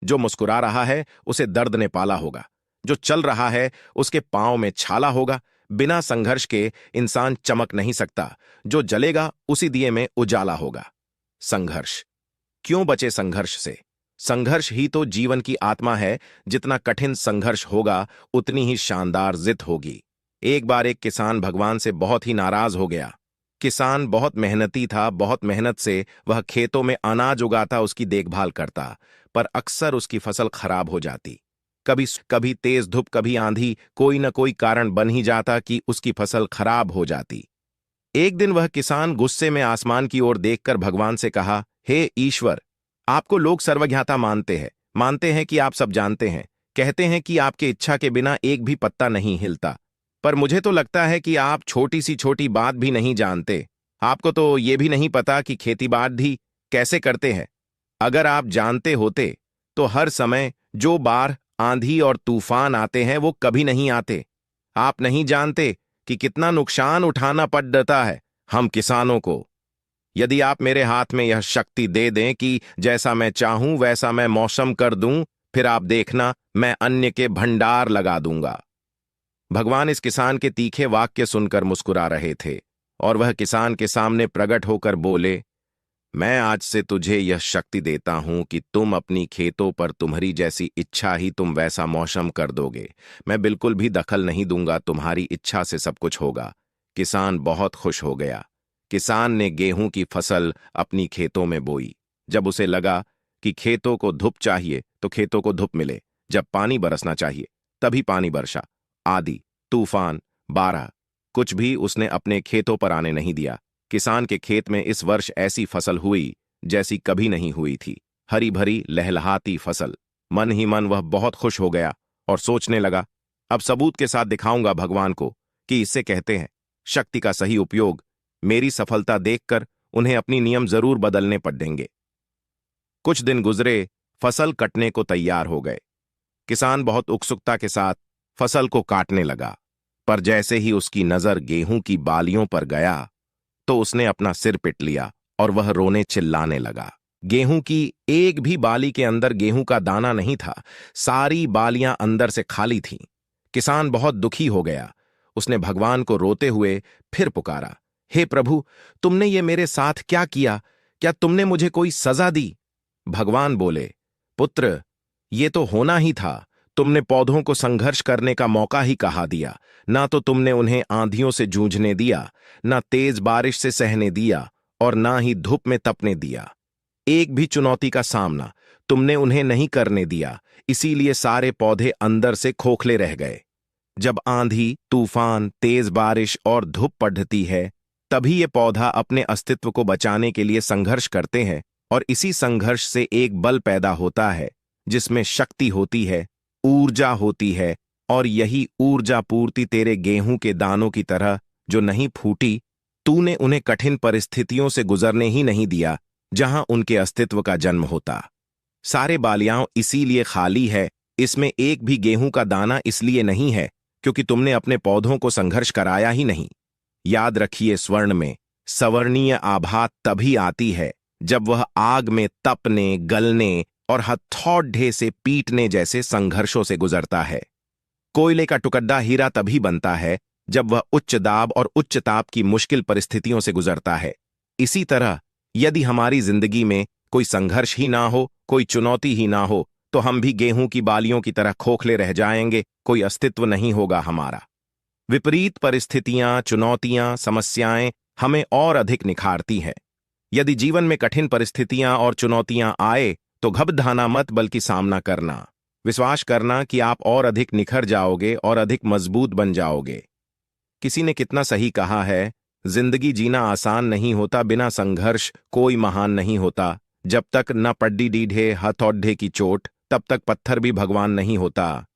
जो मुस्कुरा रहा है उसे दर्द ने पाला होगा। जो चल रहा है उसके पांव में छाला होगा। बिना संघर्ष के इंसान चमक नहीं सकता। जो जलेगा उसी दिए में उजाला होगा। संघर्ष। क्यों बचे संघर्ष से? संघर्ष ही तो जीवन की आत्मा है। जितना कठिन संघर्ष होगा उतनी ही शानदार जित होगी। एक बार एक किसान भगवान से बहुत ही नाराज हो गया। किसान बहुत मेहनती था। बहुत मेहनत से वह खेतों में अनाज उगाता, उसकी देखभाल करता, पर अक्सर उसकी फसल खराब हो जाती। कभी तेज धूप, कभी आंधी, कोई न कोई कारण बन ही जाता कि उसकी फसल खराब हो जाती। एक दिन वह किसान गुस्से में आसमान की ओर देखकर भगवान से कहा, हे ईश्वर, आपको लोग सर्वज्ञाता मानते हैं कि आप सब जानते हैं। कहते हैं कि आपके इच्छा के बिना एक भी पत्ता नहीं हिलता। पर मुझे तो लगता है कि आप छोटी सी छोटी बात भी नहीं जानते। आपको तो ये भी नहीं पता कि खेती-बाड़ी कैसे करते हैं। अगर आप जानते होते तो हर समय जो बाढ़, आंधी और तूफान आते हैं वो कभी नहीं आते। आप नहीं जानते कि कितना नुकसान उठाना पड़ता है हम किसानों को। यदि आप मेरे हाथ में यह शक्ति दे दें कि जैसा मैं चाहूं वैसा मैं मौसम कर दूं, फिर आप देखना मैं अन्न के भंडार लगा दूंगा। भगवान इस किसान के तीखे वाक्य सुनकर मुस्कुरा रहे थे और वह किसान के सामने प्रकट होकर बोले, मैं आज से तुझे यह शक्ति देता हूं कि तुम अपनी खेतों पर तुम्हारी जैसी इच्छा ही तुम वैसा मौसम कर दोगे। मैं बिल्कुल भी दखल नहीं दूंगा, तुम्हारी इच्छा से सब कुछ होगा। किसान बहुत खुश हो गया। किसान ने गेहूं की फसल अपनी खेतों में बोई। जब उसे लगा कि खेतों को धूप चाहिए तो खेतों को धूप मिले, जब पानी बरसना चाहिए तभी पानी बरसा। आंधी, तूफान, बाढ़, कुछ भी उसने अपने खेतों पर आने नहीं दिया। किसान के खेत में इस वर्ष ऐसी फसल हुई जैसी कभी नहीं हुई थी। हरी भरी लहलहाती फसल। मन ही मन वह बहुत खुश हो गया और सोचने लगा, अब सबूत के साथ दिखाऊंगा भगवान को कि इससे कहते हैं शक्ति का सही उपयोग। मेरी सफलता देखकर उन्हें अपनी नियम जरूर बदलने पड़ेंगे। कुछ दिन गुजरे, फसल कटने को तैयार हो गए। किसान बहुत उत्सुकता के साथ फसल को काटने लगा, पर जैसे ही उसकी नजर गेहूं की बालियों पर गया तो उसने अपना सिर पीट लिया और वह रोने चिल्लाने लगा। गेहूं की एक भी बाली के अंदर गेहूं का दाना नहीं था। सारी बालियां अंदर से खाली थीं। किसान बहुत दुखी हो गया। उसने भगवान को रोते हुए फिर पुकारा, हे प्रभु, तुमने ये मेरे साथ क्या किया? क्या तुमने मुझे कोई सजा दी? भगवान बोले, पुत्र, ये तो होना ही था। तुमने पौधों को संघर्ष करने का मौका ही कहा दिया। ना तो तुमने उन्हें आंधियों से जूझने दिया, ना तेज बारिश से सहने दिया और ना ही धूप में तपने दिया। एक भी चुनौती का सामना तुमने उन्हें नहीं करने दिया। इसीलिए सारे पौधे अंदर से खोखले रह गए। जब आंधी, तूफान, तेज बारिश और धूप पड़ती है तभी ये पौधा अपने अस्तित्व को बचाने के लिए संघर्ष करते हैं और इसी संघर्ष से एक बल पैदा होता है जिसमें शक्ति होती है, ऊर्जा होती है। और यही ऊर्जा पूर्ति तेरे गेहूं के दानों की तरह जो नहीं फूटी, तूने उन्हें कठिन परिस्थितियों से गुजरने ही नहीं दिया जहां उनके अस्तित्व का जन्म होता। सारे बालियां इसीलिए खाली है, इसमें एक भी गेहूं का दाना इसलिए नहीं है क्योंकि तुमने अपने पौधों को संघर्ष कराया ही नहीं। याद रखिए, स्वर्ण में सवर्णीय आभा तभी आती है जब वह आग में तपने, गलने और हथौड़े से पीटने जैसे संघर्षों से गुजरता है। कोयले का टुकड़ा हीरा तभी बनता है जब वह उच्च दाब और उच्च ताप की मुश्किल परिस्थितियों से गुजरता है। इसी तरह यदि हमारी जिंदगी में कोई संघर्ष ही ना हो, कोई चुनौती ही ना हो, तो हम भी गेहूं की बालियों की तरह खोखले रह जाएंगे। कोई अस्तित्व नहीं होगा हमारा। विपरीत परिस्थितियां, चुनौतियां, समस्याएं हमें और अधिक निखारती हैं। यदि जीवन में कठिन परिस्थितियां और चुनौतियां आए तो घबराना मत, बल्कि सामना करना। विश्वास करना कि आप और अधिक निखर जाओगे और अधिक मजबूत बन जाओगे। किसी ने कितना सही कहा है, जिंदगी जीना आसान नहीं होता, बिना संघर्ष कोई महान नहीं होता। जब तक न पड्डी डीढ़े हथौड़े की चोट, तब तक पत्थर भी भगवान नहीं होता।